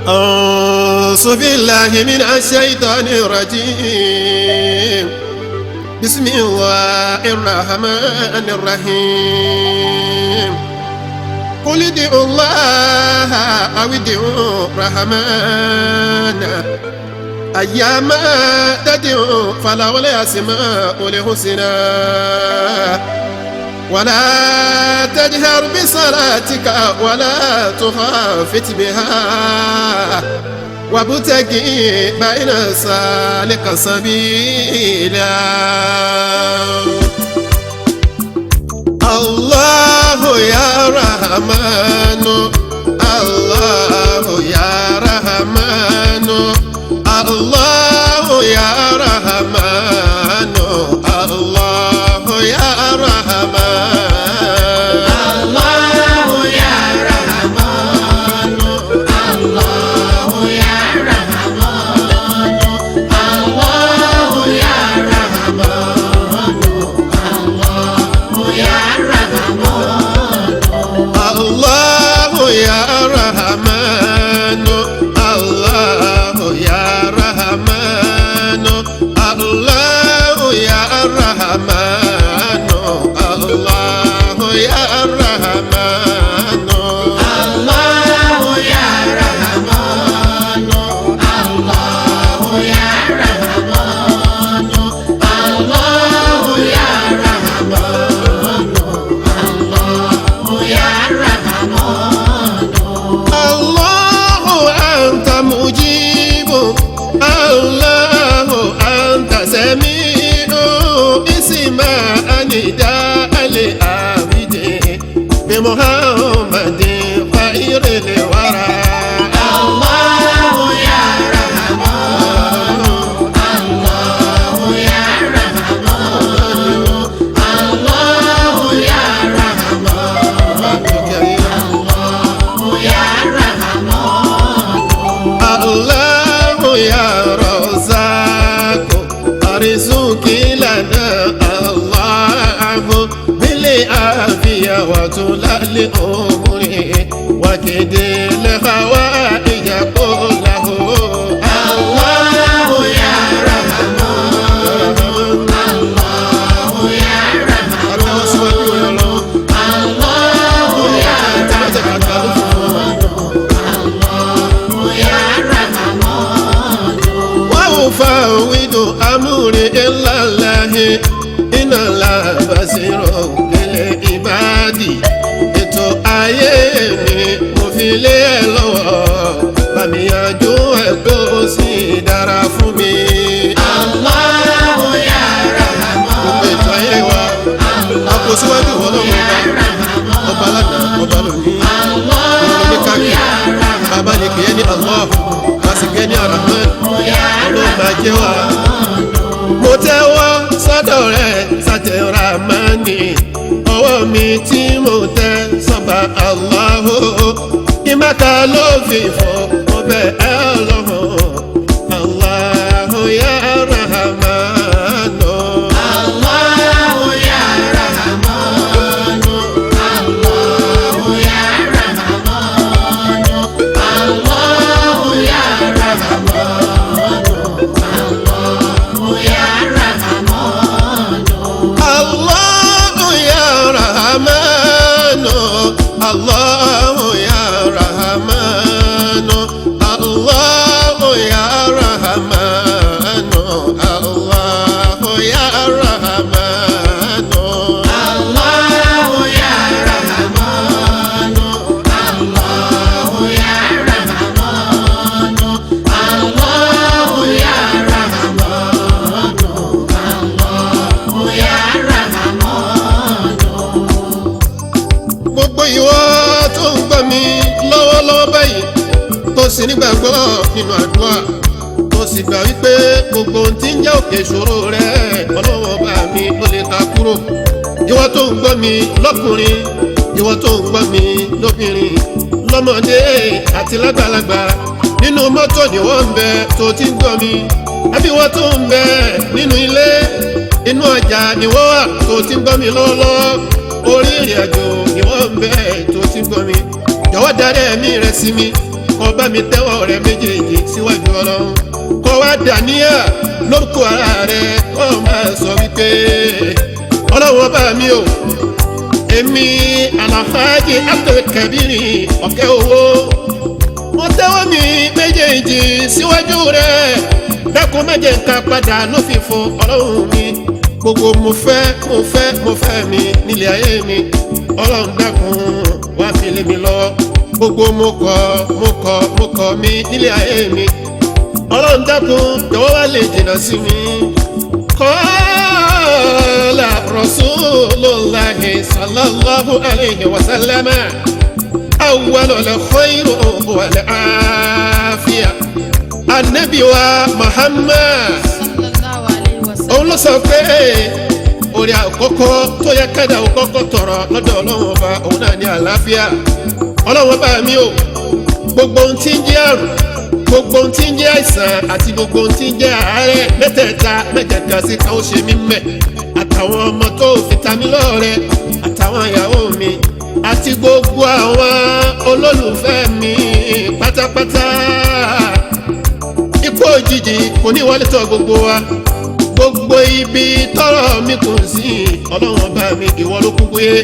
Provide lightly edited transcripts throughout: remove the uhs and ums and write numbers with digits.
أعوذ بالله من الشيطان الرجيم بسم الله الرحمن الرحيم قل ادعوا الله أو ادعوا الرحمن أيما تدعوا فله الأسماء الحسنى ولا تجهر بصلاتك ولا تخافت بها وابتغي بين ذلك سبيلا الله يا رحمن الله يا رحمن الله يا رحمن الله يا رحمن الله يا رحمن الله يا رحمن الله يا رحمن الله يا رحمن الله يا رحمن الله يا رحمن الله يا رحمن الله يا رحمن الله يا رحمن الله يا رحمن الله يا رحمن الله يا رحمن الله أنت مجيب الله أنت سميع اسمع نداء لعبده بمحمد خير الورى الله يا رحمن الله يا رحمن الله يا رحمن الله يا رحمن الله يا رزاق ارزقي لنا الله بالعافية وطول الأمور وكد الحوائج كله الله يا رحمن الله يا رحمن الله يا رحمن الله يا رحمن وأفوض أمري إلى الله إن الله بصير بالعباد ètò ayé mi mo fi lé ẹ lọ́wọ́ bá mi yanjú ẹ̀ kó sì dára fún mi. Allahu ya Rahman. Gbogbo ètò ayé wa àpò síwájú wọn lọ́wọ́ ọba lánàá ọba lónìí olórí káàkiri bàbá ni kìí ní Allah wá sì kìí ní Ar-Rahman ọlọ́run máa jẹ́ wa. Mo tẹ́wọ́ sọ́dọ̀ rẹ̀ sátẹ̀rà máa ní ọwọ́ mi tí mo tẹ́ sọ́ba Allahu ìmọ̀ta ló fi fọ́ ọbẹ̀ ẹ lọ́hùn Allahu ya Rahman Allahu ya Rahman Allahu ya Rahman Allahu ya Rahman Allahu ya Rahman Allahu ya Rahman Allahu ya Rahman Allahu ya Rahman Allahu ya Rahman Allahu ya Rahman Allahu ya Rahman Allahu ya Rahman Allahu ya Rahman. Gbogbo ìwọ tó ń gbọ́ mi lọ́wọ́lọ́wọ́ báyìí tó sì nígbàgbọ́ nínú àdúrà tó sì gbà wípé gbogbo ohun tí ń jẹ́ òkè ìṣòro rẹ̀ ọlọ́wọ́ bá mi ó lè ta kúrò. Ìwọ tó ń gbọ́ mi lọ́kùnrin ìwọ tó ń gbọ́ mi lóbìnrin lọ́mọdé àti lágbàlagbà nínú mọ́tò ni wọ́n ń bẹ tó ti ń gbọ́ mi àbí wọ́n tó ń bẹ nínú ilé inú ọjà ni wọ́n wà tó ti ń gbọ́ mi lọ́wọ́lọ́wọ́ orí ìrìn àjò ni wọ́n ń bẹ tó ti ń gbọ́ mi jọ̀wọ́ darí ẹ̀mí rẹ̀ sí mi kó bá mi tẹ́wọ́ rẹ̀ méjèèjì síwájú ọlọ́run kó wá dàníyà lórúkọ ara rẹ̀ kó máa sọ wípé ọlọ́run ọba mi o èmi Alhaji Abdulkabir ọ̀kẹ́ owó mo tẹ́wọ́ mi méjèèjì síwájú rẹ̀ dákun má jẹ́ ká padà lófìfo ọlọ́run mi gbogbo mo fẹ́ mi nílé ayé mi ọlọ́run dákun wá fi lé mi lọ gbogbo mo kọ̀ mi nílé ayé mi ọlọ́run dákun jọ̀wọ́ wá lè jìnnà sí mi. Qala Rasulullahi sallallahu alayhi wa sallam awwalul khayri wal afiya Ànábì wa Muhammad òun ló sọ pé orí àkọ́kọ́ tó yẹ kẹ́dà ó kọ́kọ́ tọrọ lọ́dọ̀ ọlọ́run ọba òun náà ní àlàáfíà ọlọ́run ọba mi ò gbogbo ohun tí ń jẹ́ àrùn gbogbo ohun tí ń jẹ́ àìsàn àti gbogbo ohun tí ń jẹ́ àárẹ̀ mẹ́tẹ̀ẹ̀ta mẹ́tẹ̀ẹ̀ta sí ká ó ṣe mí mẹ́ àtàwọn ọmọ tó fi ta mí lọ́rẹ àtàwọn ìyàwó mi àti gbogbo àwọn olólùfẹ́ mi pátápátá ikú òjijì kò ní wọlé tọ̀ gbogbo wa gbogbo ibi tọ́rọ̀ mi kò sí ọlọ́run ọba mi ìwọ ló kúkú yé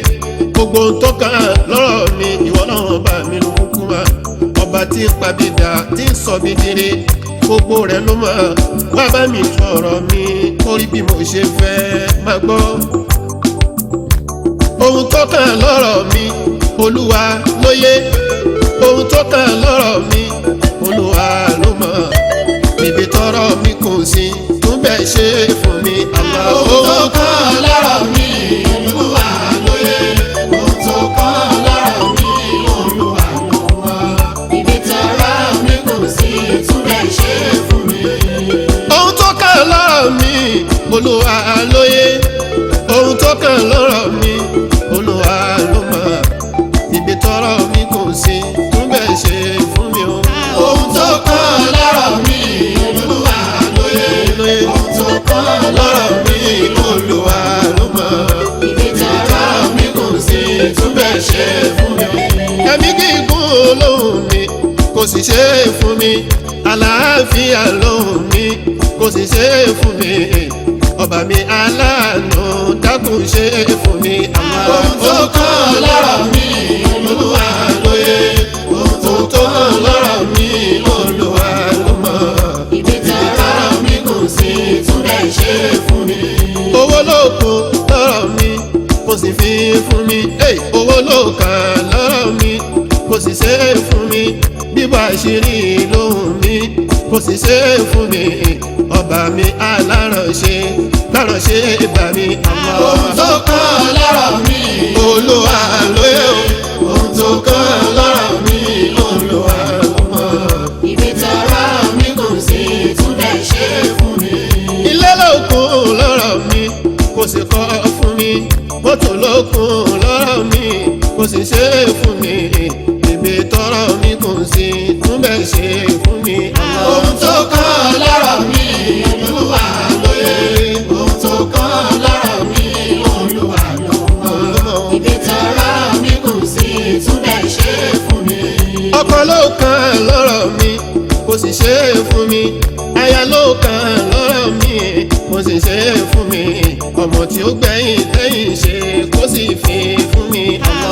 gbogbo ohun tó kàn lọ́rọ̀ mi ìwọ ọlọ́run ọba mi ló kúkú mà ọba tí ń pabidà tí ń sọ mi dire gbogbo rẹ̀ ló mọ̀ wá bá mi tọrọ mi kórí bí mo ṣe fẹ́ máa gbọ́ ohun tó kàn lọ́rọ̀ mi olúwa ló yé ohun tó kàn lọ́rọ̀ mi olúwa ló mọ̀ níbi tọ́rọ̀ mi kò sí tún bẹ́ẹ̀ ṣe fún mi àmọ́ ohun tó kàn lọ́rọ̀ mi olúwa ló yé ohun tó kàn lọ́rọ̀ mi olúwa ló mọ̀ níbi tọ́rọ̀ mi kò sí tún bẹ́ẹ̀ ṣe fún mi. ohun tó kàn lọ́rọ̀ mi olúwa ló yé ohun tó kàn lọ́rọ̀ mi olúwa ló mọ̀ níbi tọ́rọ̀ mi kò sí tún bẹ́ẹ̀ ṣe fún mi. ohun tó kàn lọ́rọ̀ mi olúwa ló yé ohun tó kàn lọ́rọ̀ mi olúwa ló mọ̀ níbi tọ́rọ̀ mi kò sí tún bẹ́ẹ̀ ṣe fún mi. ẹ̀mí gígùn lóhùn mi kò sì ṣe é fún mi àlàáfíà lóhùn mi kò sì ṣe é fún mi ọba mi aláàánú dákun ṣe é fún mi. ohun tó kàn lọ́rọ̀ mi olúwa ló yé ohun tó kàn lọ́rọ̀ mi olúwa ló mọ̀ ibi tọ́rọ̀ mi kò sí tún bẹ́ẹ̀ ṣe fún mi. owó ló kún lọ́rọ̀ mi kò sì fi fún mi owó ló kàn lọ́rọ̀ mi kò sì ṣe é fún mi bíbọ̀ àṣírí lóhùn mi kò sì ṣe é fún mi ọba mi alárànṣe lárànṣe bá mi. ohun tó kàn lọ́rọ̀ mi olúwa ló yé ohun tó kàn lọ́rọ̀ mi olúwa ló mọ̀ ibi tọ́rọ̀ mi kò sí tún bẹ́ẹ̀ ṣe fún mi. ilé ló kún lọ́rọ̀ mi kò sì kọ́ fún mi mọ́tò ló kún lọ́rọ̀ mi kò sì ṣe fún mi ibi tọ́rọ̀ mi kò sí tún bẹ́ẹ̀ ṣe fún mi. ohun tó kàn lọ́rọ̀ mi olúwa ló yé ohun tó kàn lọ́rọ̀ mi olúwa ló mọ̀ ibi tọ́rọ̀ mi kò sí tún bẹ́ẹ̀ ṣe fún mi. ọkọ ló kàn lọ́rọ̀ mi kò sì ṣe fún mi aya ló kàn lọ́rọ̀ mi kò sì ṣe fún mi ọmọ tí ó gbẹ̀yìn lẹ́yìn ṣe kó sì fi fún mi.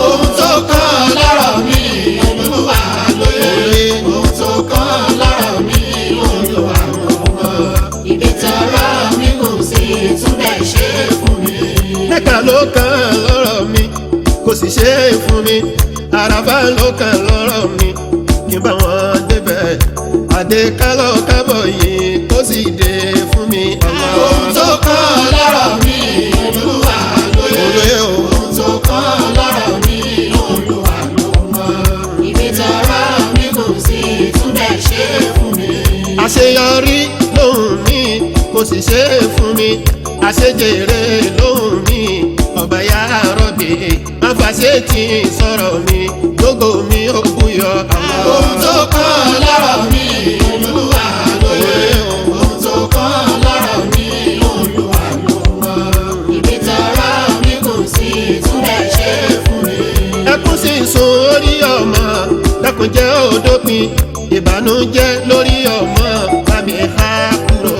ohun tó kàn lọ́rọ̀ mi olúwa ló yé ohun tó kàn lọ́rọ̀ mi olúwa ló mọ̀ ibi tọ́rọ̀ mi kò sí tún bẹ́ẹ̀ ṣe fún mi. mẹ́ka ló kàn lọ́rọ̀ mi kò sì ṣe fún mi àràbà ló kàn lọ́rọ̀ mi kí n bá wọn débẹ̀ àdékálọ̀ kábọ̀ yìí kó sì dé fún mi. ohun tó kàn lọ́rọ̀ mi olúwa ló yé ohun tó kàn lọ́rọ̀ mi olúwa ló mọ̀ ibi tọ́rọ̀ mi kò sí tún bẹ́ẹ̀ ṣe fún mi. àṣeyọrí lóhùn mi kò sì ṣe fún mi àṣejèrè lóhùn mi ọba ya rọ̀bì àfàṣe tí sọ̀rọ̀ mi gbogbo mi ò búyọ. ohun tó kàn lọ́rọ̀ mi olúwa ló yé ohun tó kàn lọ́rọ̀ mi olúwa ló mọ̀ ibi tọ́rọ̀ mi kò sí tún bẹ́ẹ̀ ṣe fún mi. ẹkún sì sun orí ọmọ dákunjẹ́ òdòpin ìbànújẹ́ lórí ọmọ bàmí ha kúrò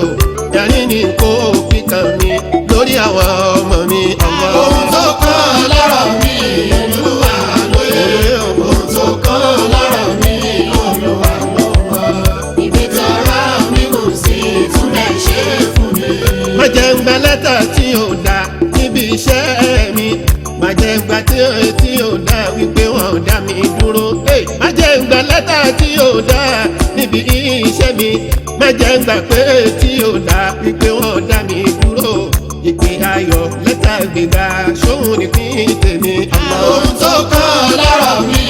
ẹ̀rín ní kó fi kàn mí lórí àwọn ọmọ mi. ohun tó kàn lọ́rọ̀ mi Olúwa lóye, ohun tó kàn lọ́rọ̀ mi Olúwa ló mọ̀. Ibi tọ́rọ̀ mi kù sí túnbẹ̀ ṣe fún mi. má jẹ́ ń gba lẹ́tà tí ò dá níbi iṣẹ́ mi, má jẹ́ ń gba tí ò dá wípé wọ́n dá mi dúró. má jẹ́ ń gba lẹ́tà tí ò dá níbi iṣẹ́ mi, má jẹ́ ń gbà pé tí ò dá wípé wọ́n dá mi dúró. ìpè ayọ̀ lẹ́tà gbéga ṣóhun nípìn tèmi. ohun tó kàn lọ́rọ̀ mi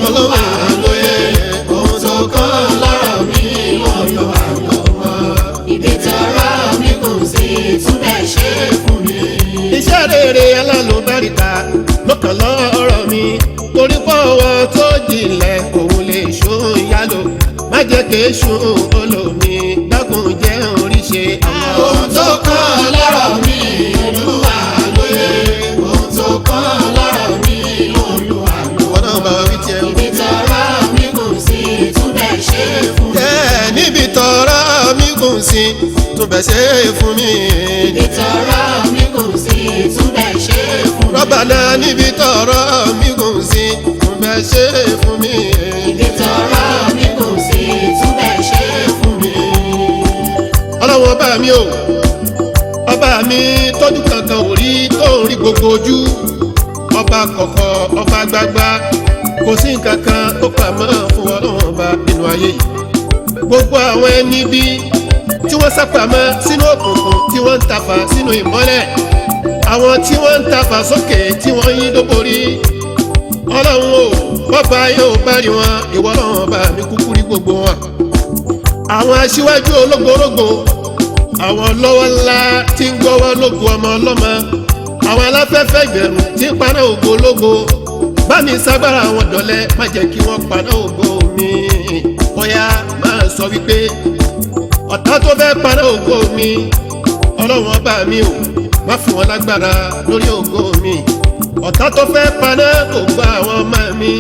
Olúwa lóye, ohun tó kàn lọ́rọ̀ mi Olúwa ló mọ̀. Ibi tọ́rọ̀ mi kù sí túnbẹ̀ ṣe fún mi. iṣẹ́ rere alálùbáríkà lọ́kàn lọ́rọ̀ mi, torí pọ́wọ́ tó jinlẹ̀ òun lè ṣóhun yálò. má jẹ́ kéṣùn olómi dákun jẹ́ oríṣi. ohun tó kàn lọ́rọ̀ mi Olúwa lóye, ohun tó kàn lọ́rọ̀ mi Olúwa ló wọn náà bá wí tiẹ̀. ibi tọ́rọ̀ mi kù sí túnbẹ̀ ṣe fún mi. níbi tọ́rọ̀ mi kù sí túnbẹ̀ ṣe fún mi. Ibi tọ́rọ̀ mi kù sí túnbẹ̀ ṣe fún mi. Rabbana níbi tọ́rọ̀ mi kù sí túnbẹ̀ ṣe fún mi. Ibi tọ́rọ̀ mi kù sí túnbẹ̀ ṣe fún mi. ọlọ́wọ́n ọba mi o, ọba mi tọ́jú kankan ò rí tó ń rí gbogbo ojú, ọba kọ̀kọ̀ ọba gbagba, kò sí nǹkan kan tó pamọ́ fún ọlọ́wọ́n ọba nínú ayé yìí. gbogbo àwọn ẹni bí tí wọ́n sápamọ́ sínú òkùnkùn tí wọ́n ń tafà sínú ìmọ́lẹ̀, àwọn tí wọ́n ń tafà sókè tí wọ́n yí dóborí, ọlọ́run o bọ́ba yóò bá rí wọn, ìwọ ọlọ́run ọba mi kúkú rí gbogbo wọn. àwọn aṣíwájú ológorógo, àwọn lọ́wọ́ ńlá tí ń gbọ́wọ́ lógo ọmọ ọlọ́mọ, àwọn aláfẹ́fẹ́ ìgbẹ̀rù tí ń paná ògo ológo, bá mi ságbára àwọn dọ̀lẹ́ má jẹ́ kí wọ́n paná ògo mi. bóyá máa sọ wípé ọ̀tá tó fẹ́ paná ògo mi, ọlọ́run ọba mi ò má fún wọn lágbára lórí ògo mi. ọ̀tá tó fẹ́ paná ògo àwọn ọmọ mi,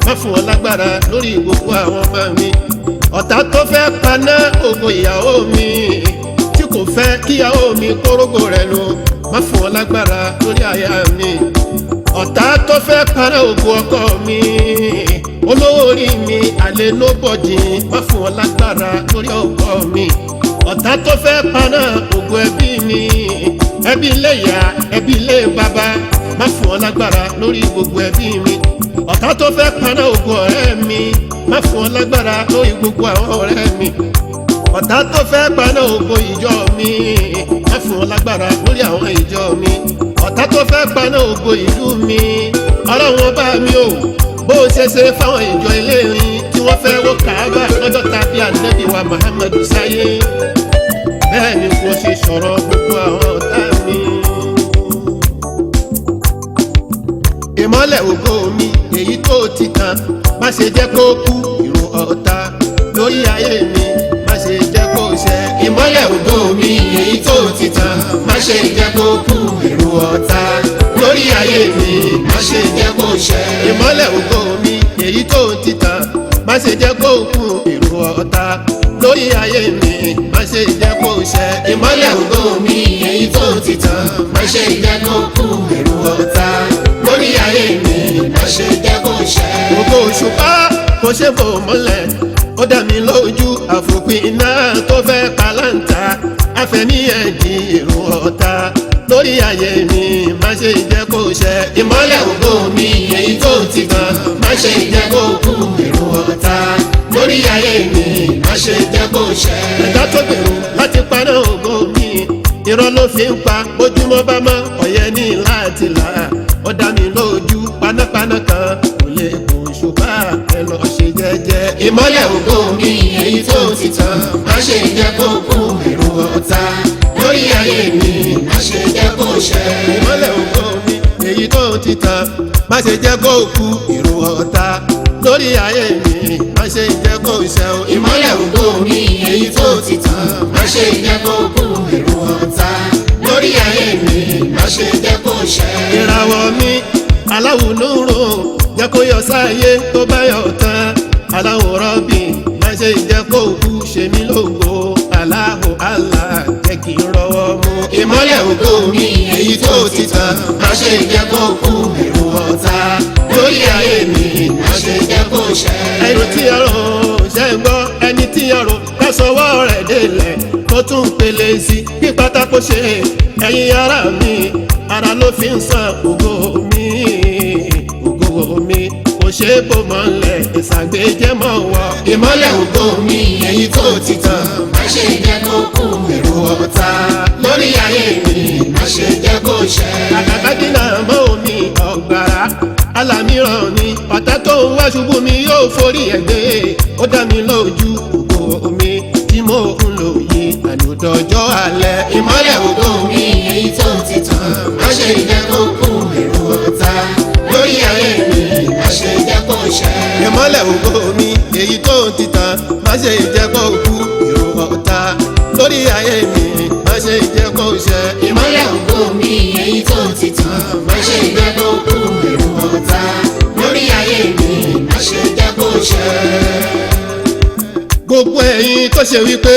má fún wọn lágbára lórí gbogbo àwọn ọmọ mi. ọ̀tá tó fẹ́ paná ògo ìyàwó mi, tí kò fẹ́ kíyàwó mi kórógò rẹ̀ lò, má fún wọn lágbára lórí aya mi. ọ̀tá tó fẹ́ paná ògo ọkọ mi, olówó orí mi àlè nobody, má fún wọn lágbára lórí ọkọ mi. ọ̀tá tó fẹ́ paná ògo ẹbí mi, ẹbí ilé ìyá ẹbí ilé bàbá, má fún wọn lágbára lórí gbogbo ẹbí mi. ọ̀tá tó fẹ́ paná ògo ọ̀rẹ́ mi, má fún wọn lágbára lórí gbogbo àwọn ọ̀rẹ́ mi. ọ̀tá tó fẹ́ paná ògo ìjọ mi, má fún wọn lágbára lórí àwọn ìjọ mi. ọ̀tá tó fẹ́ paná ògo ìlú mi, ọlọ́run ọba mi ò bó ṣe ṣe fáwọn ìjọ Ìlọrin tí wọ́n fẹ́ wó Káàbà lọ́jọ́ tàbí ànábì wa Muhammadu sáyé, bẹ́ẹ̀ ni kò ṣe sọ̀rọ̀ gbogbo àwọn ọ̀tá mi. ìmọ́lẹ̀ ògo mi èyí tó ti tàn, má ṣe jẹ́ kó kú ìró ọ̀tá lórí ayé mi, má ṣe jẹ́ kó ṣẹ. ìmọ́lẹ̀ ògo mi èyí tó ti tàn, má ṣe jẹ́ kó kú èrò ọ̀tá lórí ayé mi, má ṣe jẹ́ kó ṣẹ. ìmọ́lẹ̀ ògo mi èyí tó ti tàn, má ṣe jẹ́ kó kú ìró ọ̀tá lórí ayé mi, má ṣe jẹ́ kó ṣẹ. ìmọ́lẹ̀ ògo mi èyí tó ti tàn, má ṣe jẹ́ kó kú èrò ọ̀tá lórí ayé mi, má ṣe jẹ́ kó ṣẹ. ògo òṣùpá kò ṣe bò mọ́lẹ̀, ó dá mi lójú àfòpin iná tó fẹ́ pàlàǹtà, àfẹ̀míyànjì èrò ọ̀tá lórí ayé mi, má ṣe jẹ́ kó ṣẹ. ìmọ́lẹ̀ ògo mi èyí tó ti tàn, má ṣe jẹ́ kó kú èrò ọ̀tá lórí ayé mi, má ṣe jẹ́ kó ṣẹ. ẹ̀dá tó gbèrò láti paná ògo mi, irọ́ ló fi ń pa, bójúmọ́ bá mọ́ ọ̀yẹ́ ní láti là. ó dá mi lójú panápaná kan kò lè kó ṣùpá, ẹ lọ ṣe jẹ́jẹ́. ìmọ́lẹ̀ ògo mi èyí tó ti tàn, má ṣe jẹ́ kó kú èrò ọ̀tá lórí ayé mi, má ṣe jẹ́ kó ṣẹ. ìmọ́lẹ̀ ògo mi èyí tó ti tàn, má ṣe jẹ́ kó kú ìró ọ̀tá lórí ayé mi, má ṣe jẹ́ kó ṣẹ. ìmọ́lẹ̀ ògo mi èyí tó ti tàn, má ṣe jẹ́ kó kú èrò ọ̀tá lórí ayé mi, má ṣe jẹ́ kó ṣẹ. ìràwọ̀ mi aláwùnúrò jẹ́ kó yọ sáyé, tó bá yọ tán aláwòrán bí má ṣe jẹ́ kó kú ṣe mí lógo aláhùn àlá jẹ́ kí n rọwọ́ mú. ìmọ́lẹ̀ ògo mi èyí tó ti tàn má ṣe jẹ́ kó kú èrò ọ̀tá lórí ayé mi má ṣe jẹ́ kó ṣẹ. ẹnu tí a rò ṣe ń gbọ́ ẹni tí a rò kásọwọ́ rẹ̀ délẹ̀ kó tún pèlè sí bí pátákó ṣe ẹ̀yin ara mi ara ló fi ń san ògo mi kò ṣe é bò mọ́lẹ̀ ìsàgbéjẹ́ mọ́ wọ. ìmọ́lẹ̀ ògo mi èyí tó ti tàn má ṣe jẹ́ kó kú èrò ọ̀tá lórí ayé mi má ṣe jẹ́ kó ṣẹ. àgàgàdínà mọ́ omi ọ̀gbàrá alámìíràn ni ọ̀tá tó ń wá ṣubú mi yóò forí ẹ̀ gbé ó dá mi lójú ògo mi tí mo ń lò yìí àlùdọ̀jọ́ alẹ́. ìmọ́lẹ̀ ògo mi èyí tó ti tàn má ṣe jẹ́ kó kú èrò ọ̀tá lórí ayé mi má ṣe jẹ́ kó ṣẹ. ìmọ́lẹ̀ ògo mi èyí tó ti tàn má ṣe jẹ́ kó kú èrò ọ̀tá lórí ayé mi má ṣe jẹ́ kó ṣẹ. ìmọ́lẹ̀ ògo mi èyí tó ti tàn má ṣe jẹ́ kó kú èrò ọ̀tá lórí ayé mi má ṣe jẹ́ kó ṣẹ. gbogbo ẹ̀yin tó ṣe wípé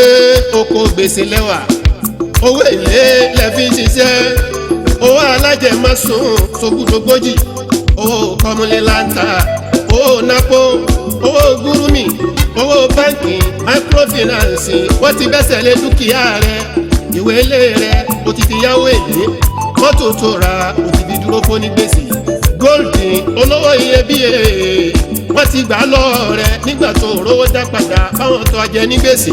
oko gbèsè lẹ́wà owó èlé lẹ fi ń ṣiṣẹ́ owó alájẹmọ́sùn sógúdógójì owó kọmúlélántà owó nápó owó gúrúmì owó báńkì microfinance wọ́n ti gbẹ́sẹ̀ lé dúkìá rẹ ìwé ilé rẹ o ti fi yáwó èlé mọ́tò tó ra o ti fi dúró fún ní gbèsè góòlù olówó iyebíye wọ́n ti gbà lọ́wọ́ rẹ nígbà tó rówó dá padà báwọn tó ajẹ ní gbèsè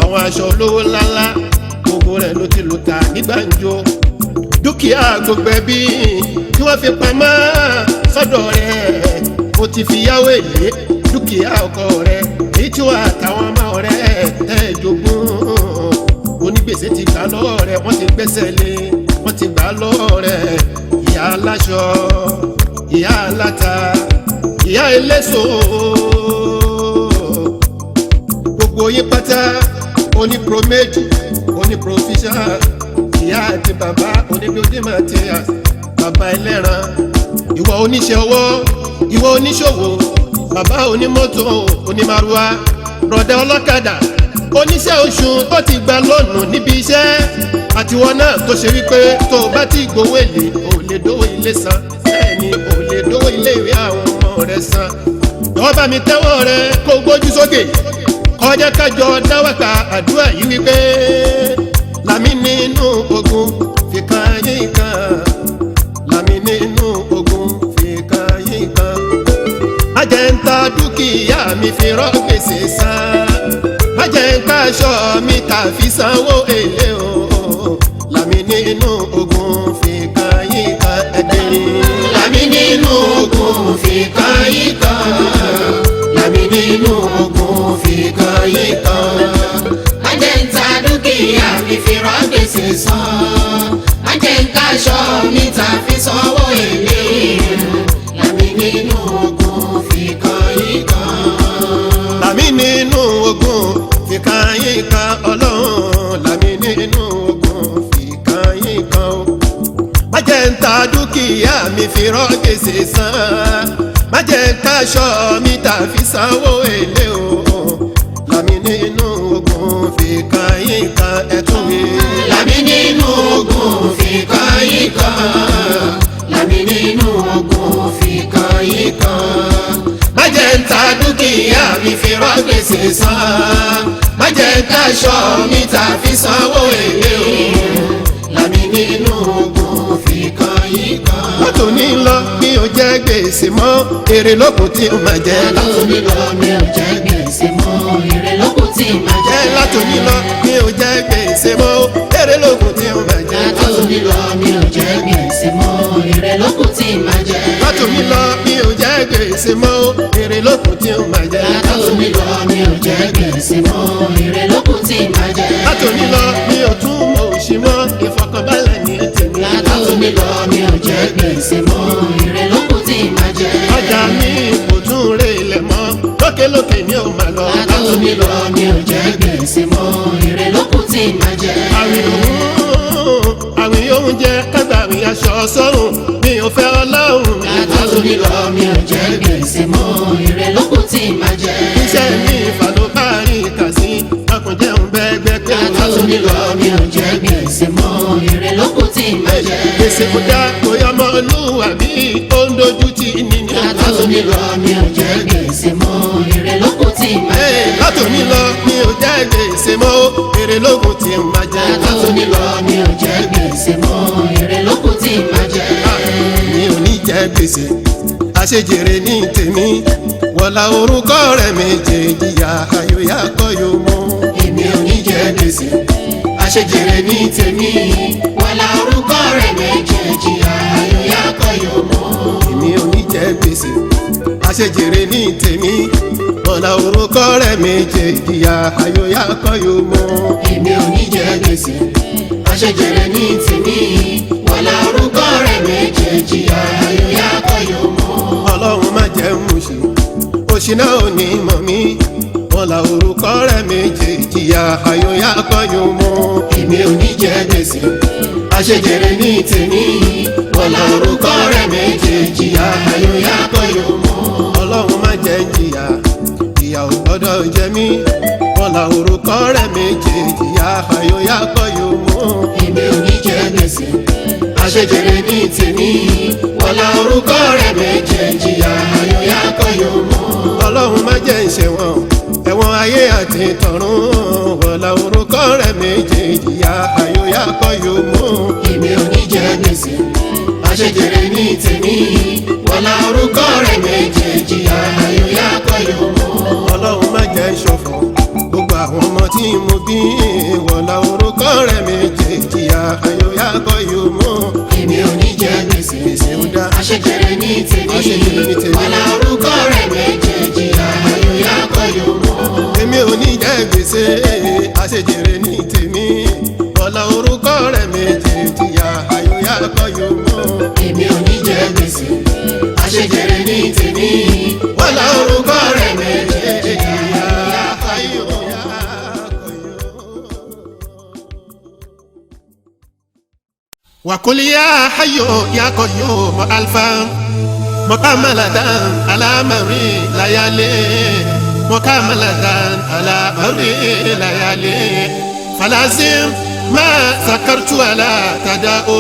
àwọn aṣọ olówó ńláńlá gbogbo rẹ ló ti lò ta ní gbàǹjo dúkìá gbogbo ẹbí tí wọ́n fi pamọ́ sọ́dọ̀ rẹ̀ o ti fi yáwó èlé dúkìá ọkọ rẹ̀ èyí tí wọ́n àtàwọn ọmọ rẹ̀ ẹ̀ jogún onígbèsè ti gbà lọ́wọ́ rẹ̀ wọ́n ti gbẹ́sẹ̀ lé wọ́n ti gbà lọ́wọ́ rẹ̀ ìyá aláṣọ ìyá aláta ìyá eléso gbogbo yín pátá onípro méjì onípro fisher ìyá àti bàbá oníbíọ́dé materials bàbá ẹlẹ́ran ìwọ oníṣẹ́ ọwọ́ ìwọ oníṣòwò bàbá onímọ́tò onímàrúwá bọ̀dá ọlọ́kadà oníṣẹ́ oṣù tó ti gba lọ́nù níbi iṣẹ́ àtiwọ́ náà tó ṣe wípé tó o bá ti gbowó èlé ò lè dówó ilé san bẹ́ẹ̀ ni ò lè dówó ilé ìwé àwọn ọmọ rẹ san lọ́wọ́ bá mi tẹ́wọ́ rẹ kó gbójú sókè kọjá kájọ dáwàkà àdúrà yìí wípé làmì nínú ogun fìkan yìí kan làmì nínú ogun fìkan yìí kan májẹ̀ntà dúkìá mi fi rọ́ gbèsè san májẹ̀ntà aṣọ mi tà fi sanwó èlé o làmì nínú ogun fìkan yìí kan ẹ̀dẹ̀rìn. làmì nínú ogun fìkan yìí kan làmì nínú ogun fìkan yìí kan májẹ̀ntà dúkìá mi fi rọ́ gbèsè san májẹ̀ntà aṣọ mi tà fi sanwó èlé làmì nínú ogun fìkan yìí kan. làmì nínú ogun fìkan yìí kan ọlọ́run làmì nínú ogun fìkan yìí kan o. májẹ̀ntà dúkìá mi fi rọ́ gbèsè san májẹ̀ntà aṣọ mi tà fi sanwó èlé o làmì nínú ogun fìkan yìí kan ẹ̀tún mi. làmì nínú ogun fìkan yìí kan làmì nínú ogun fìkan yìí kan májẹ̀ntà dúkìá mi fi rọ́ gbèsè san májẹ̀ntà aṣọ mi tà fi sanwó èlé o làmì nínú ogun fìkan yìí kan. látòní lọ mi ò jẹ gbèsè mọ́ èrè lókun tí ó máa jẹ. látòní lọ mi ò jẹ gbèsè mọ́ èrè lókun tí ó máa jẹ. látòní lọ mi ò jẹ gbèsè mọ́ èrè lókun tí ó máa jẹ. látòní lọ mi ò jẹ gbèsè mọ́ èrè lókun tí ó máa jẹ. látòní lọ mi ò jẹ gbèsè mọ́ èrè lókun tí ó máa jẹ. látòní lọ mi ò jẹ gbèsè mọ́ èrè lókun tí ó máa jẹ. látòní lọ mi ò tún mọ òṣì mọ́ ìfọkànbalẹ̀ ní tèmi. látòní lọ mi ò jẹ gbèsè mọ́ èrè lókun tí ó máa jẹ. ọjà mi kò tún rè ilẹ̀ mọ́ lókèlókè mi ò máa lọ. látòní lọ mi ò jẹ gbèsè mọ́ èrè lókun tí ó máa jẹ. àwìn oúnjẹ kágbàwìn aṣọ sọ́run mi ò fẹ́ ọlọ́run. látòní lọ mi ò jẹ gbèsè mọ́ èrè èrè lókun tí màá jẹ. iṣẹ́ mi ìfàlọ́ bá rí kàsí lákùnjẹun bẹ́ẹ̀gbẹ́ pé yàtọ̀ tó ní lọ mi ò jẹ gbèsè mọ́ èrè lókun tí màá jẹ. gbèsè kò dá kò yọ ọmọ olúwàbí ó ń dojú tì ní ní yàtọ̀ tó ní lọ mi ò jẹ gbèsè mọ́ èrè lókun tí màá jẹ. látòní lọ mi ò jẹ́ gbèsè mọ́ èrè lókun tí màá jẹ. yàtọ̀ tó ní lọ mi ò jẹ gbèsè mọ́ èrè lókun tí màá jẹ. mi ò ní jẹ gbèsè àṣejèrè ní tèmi wọ̀là orúkọ rẹ̀ méjèèjì yá ayọ̀yá kọ́yọ̀ mọ́. èmi ò ní jẹ gbèsè àṣejèrè ní tèmi wọlá orúkọ rẹ̀ méjèèjì àyọ̀yá kọ́yọ̀ mọ́. èmi ò ní jẹ gbèsè àṣejèrè ní tèmi wọ̀là orúkọ rẹ̀ méjèèjì yá ayọ̀yá kọ́yọ̀ mọ́. èmi ò ní jẹ gbèsè àṣejèrè ní tèmi wọlá orúkọ rẹ̀ méjèèjì àyọ̀yá kọ́yọ̀ mọ́. ọlọ́run má jẹ́ mùsùn òṣì náà ò ní mọ̀ mí wọ̀là orúkọ rẹ̀ méjèèjì yá ayọ̀yá kọ́yọ̀ mọ́. èmi ò ní jẹ gbèsè àṣejèrè ní tèmi wọlá orúkọ rẹ̀ méjèèjì àyọ̀yá kọ́yọ̀ mọ́. ọlọ́run má jẹ́ jìyà ìyà ò gbọ́dọ̀ jẹ mí wọ̀là orúkọ rẹ̀ méjèèjì yá ayọ̀yá kọ́yọ̀ mọ́. èmi ò ní jẹ gbèsè àṣejèrè ní tèmi wọlá orúkọ rẹ̀ méjèèjì àyọ̀yá kọ́yọ̀ mọ́. ọlọ́run má jẹ́ ìṣẹ̀wọ̀n ẹ̀wọ̀n ayé àti tọ̀run wọ̀là orúkọ rẹ̀ méjèèjì yá ayọ̀yá kọ́yọ̀ mọ́. èmi ò ní jẹ gbèsè àṣejèrè ní tèmi wọlá orúkọ rẹ̀ méjèèjì àyọ̀yá kọ́yọ̀ mọ́. ọlọ́run má jẹ́ ìṣọ̀fọ̀ gbogbo àwọn ọmọ tí mo bí wọ̀là orúkọ rẹ̀ méjèèjì yá ayọ̀yá kọ́yọ̀ mọ́. èmi ò ní jẹ gbèsè gbèsè ń dá àṣejèrè ní àṣejèrè ní tèmi tèmi. wọlá orúkọ rẹ̀ méjèèjì àyọ̀yá kọ́yọ̀ mọ́. èmi ò ní jẹ gbèsè àṣejèrè ní tèmi wọ̀là orúkọ rẹ̀ méjèèjì yá ayọ̀yá kọ́yọ̀ mọ́. èmi ò ní jẹ gbèsè àṣejèrè ní tèmi wọlá orúkọ rẹ̀ méjèèjì àyọ̀yá kọ́yọ̀ mọ́. وقل يا حي يا قيوم ألفا مكملة على مري ليالي مكملة على مري ليالي فلازم ما ذكرت ولا تداء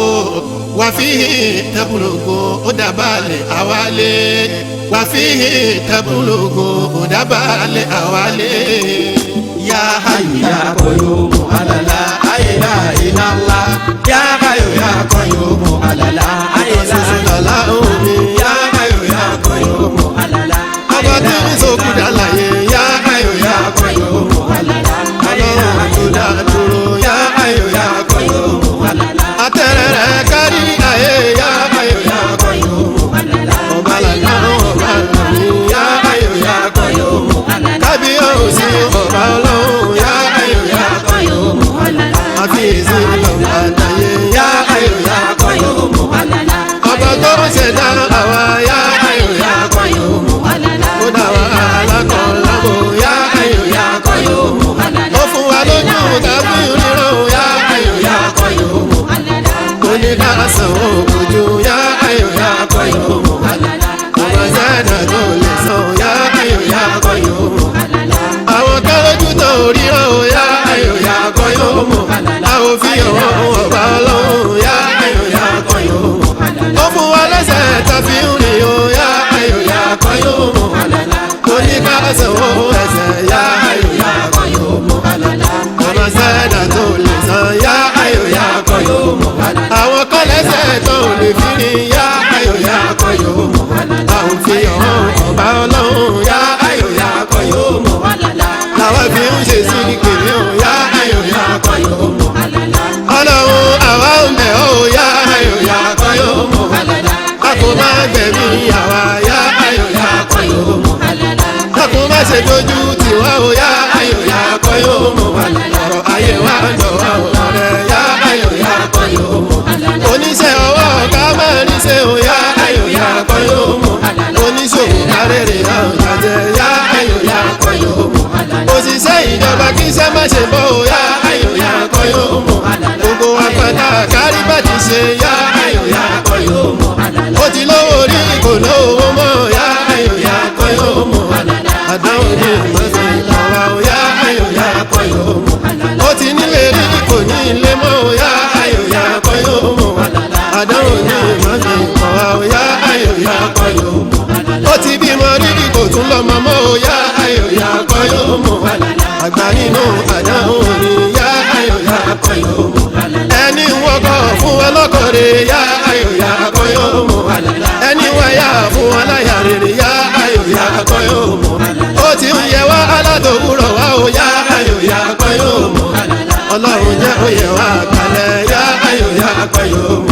وفيه تبلغ أدبال أوالي وفيه تبلغ أدبال أوالي يا حي يا قيوم على لا إله إلا الله يا حي يا قيوم على لا إله إلا الله يا حي يا قيوم على لا أبدا سوكدا لا يا حي يا قيوم على لا إله إلا الله يا حي يا قيوم على لا أترى كاري يا حي يا قيوم على لا يا حي يا قيوم على لا kábíyèsí ọba ọlọ́run yá ayò yá قيوم على لا àfíìsí ọba àdáyé yá ayò yá قيوم على لا ọba tó ń ṣẹ̀dá àwa yá ayò yá قيوم على لا ó dá wa alákan lábò yá ayò yá قيوم على لا ó fún wa lójú tàbí ríran yá ayò yá قيوم على لا ó ní ká sanwó ojú yá ayò yá قيوم على لا ọba sẹ́dá tó lè san yá ayò yá àwọn kan lójú tó ríran yá ayò yá àwọn fi ọwọ́ ọba ọlọ́run yá ayò yá ó fún wa lẹ́sẹ̀ tàbí rìn o yá ayò yá ó ní ká sanwó ẹsẹ̀ yá ayò yá ọba sẹ́dá tó lè san yá ayò yá àwọn kan lẹ́sẹ̀ tó lè fi rìn yá ayò yá àwọn fi ọwọ́ ọba ọlọ́run yá ayò yá làwọn fi ń ṣe sí kiri o yá ayò yá ọlọ́run àwa ń bẹ̀ ọ́ yá ayò yá a kò má gbẹ̀mí àwa yá ayò yá a kò má ṣe dojú tiwa o yá ayò yá ọ̀rọ̀ ayé wa dọ̀wọ́ ọ̀rẹ́ yá ayò yá oníṣẹ́ ọwọ́ ká má ní ṣe o yá ayò yá oníṣòwò kárẹ̀rẹ̀ àjàjẹ́ yá ayò yá òṣìṣẹ́ ìjọba kí iṣẹ́ má ṣe bọ́ o yá ayò yá gbogbo wa pátá kárí bá ti ṣe yá ayò yá ó ti lówó rí kò lówó mọ́ yá ayò yá qayyum àdáhùn ní ìmọ̀sẹ̀ ìkọ̀wá o yá ayò yá qayyum ó ti nílé rí kò ní ilé mọ́ o yá ayò yá qayyum àdáhùn ní ìmọ̀sẹ̀ ìkọ̀wá o yá ayò yá qayyum ó ti bímọ rí kò tún lọ́mọ mọ́ o yá ayò yá qayyum àgbà nínú àdáhùn ní yá ayò yá qayyum ẹni wọ́kọ̀ fún ọlọ́kọ̀ọ́rẹ́ yá ayò yá qayyum ẹni wáyà fún aláya rere yá ayò yá qayyum ó ti ń yẹ wá aládòwúrọ̀ wá o yá ayò yá qayyum ọlọ́run jẹ́ oyè wá kalẹ̀ yá ayò yá qayyum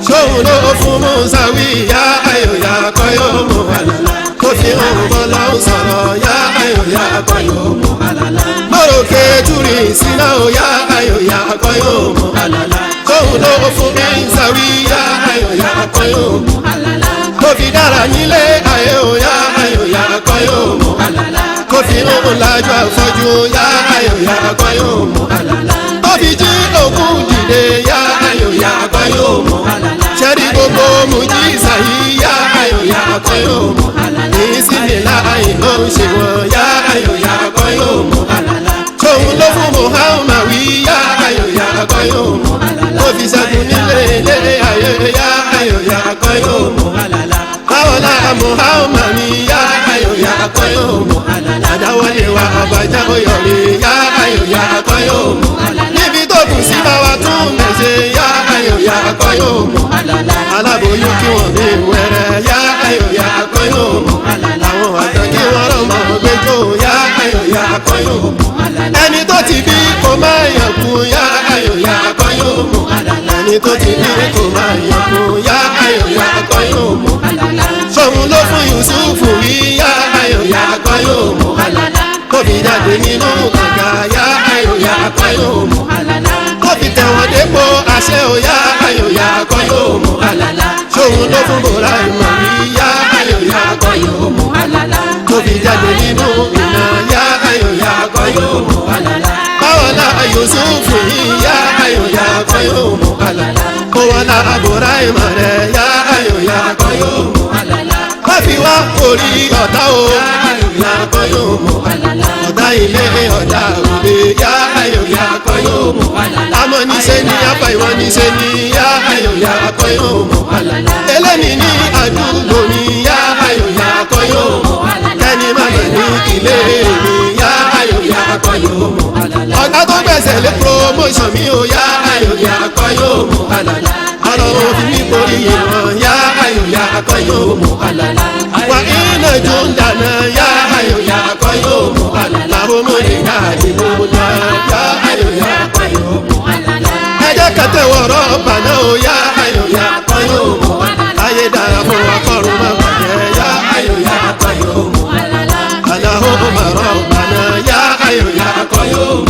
ṣóhun ló fún Musa wí yá ayò yá qayyum tó fi hàn bọ́lá ń sọ̀rọ̀ yá ayò yá qayyum lọ́rọ̀ kejúrì síná o yá ayò yá qayyum ṣóhun ló fún Musa wí yá ayò yá qayyum tó fi dára nílé ayé o yá ayò yá qayyum tó fi hàn lájú àfọ́jú yá ayò yá qayyum tó fi jí òkú dìde yá ayò yá qayyum ṣẹ́rí gbogbo mùjísà yìí yá ayò yá qayyum èyí sì ní láàyè ló ń ṣe wọ́n yá ayò yá qayyum ṣòun ló fún Muhammad wí yá ayò yá qayyum tó fi ṣẹ́gun nílé ilé ayé yá ayò yá qayyum báwọlá Muhammad mi yá ayò yá qayyum àdáwọlé wa ọbàjá oyọ̀rẹ́ yá ayò yá qayyum níbi tó kù sí báwa tún lẹ́sẹ̀ yá ayò yá qayyum aláboyún kí wọ́n bí wẹ̀rẹ̀ yá ayò yá qayyum àwọn àtàn kí wọ́n rọ̀ mọ́ gbẹ́jọ́ yá ayò yá qayyum ẹni tó ti bí kò máa yàn kú yá ayò yá qayyum ẹni tó ti bí kò máa yàn kú yá ayò yá qayyum ṣòun ló fún Yusufu wí yá ayò yá qayyum kó fi jáde nínú kànga yá ayò yá qayyum kó fi tẹ̀wọ̀n dépò àṣẹ ò yá ayò yá qayyum ṣòun ló fún Ibrahim wí yá ayò yá qayyum kó fi jáde nínú iná yá ayò yá qayyum báwọlá Yusufu yí yá ayò yá qayyum kó wọlá Ibrahim rẹ̀ yá ayò yá qayyum fi wá orí ọ̀tá o yá qayyum ọ̀tá ilé ọ̀tá òde yá ayò yá qayyum àmọ́ níṣẹ́ ní apá ìwọ níṣẹ́ ní yá ayò yá qayyum eléni ní àdúgbò mi yá ayò yá qayyum kẹ́ni má bẹ̀ ní ilé mi yá ayò yá qayyum ọ̀gá tó gbẹ̀sẹ̀ lé promotion mi ò yá ayò yá qayyum ọlọ́run fi mí borí ìwọ̀n yá ayò yá qayyum wa ina jundana ya ayo ya qayyum làwọn mọ̀lẹ́ ká ìbò náà ya ayo ya qayyum ẹ jẹ́ ká tẹ̀wọ̀rọ̀ bàná o ya ayo ya qayyum ayé dára fún wa kọ́run má bàjẹ́ ya ayo ya qayyum Allahumma rabbana ya ayo ya qayyum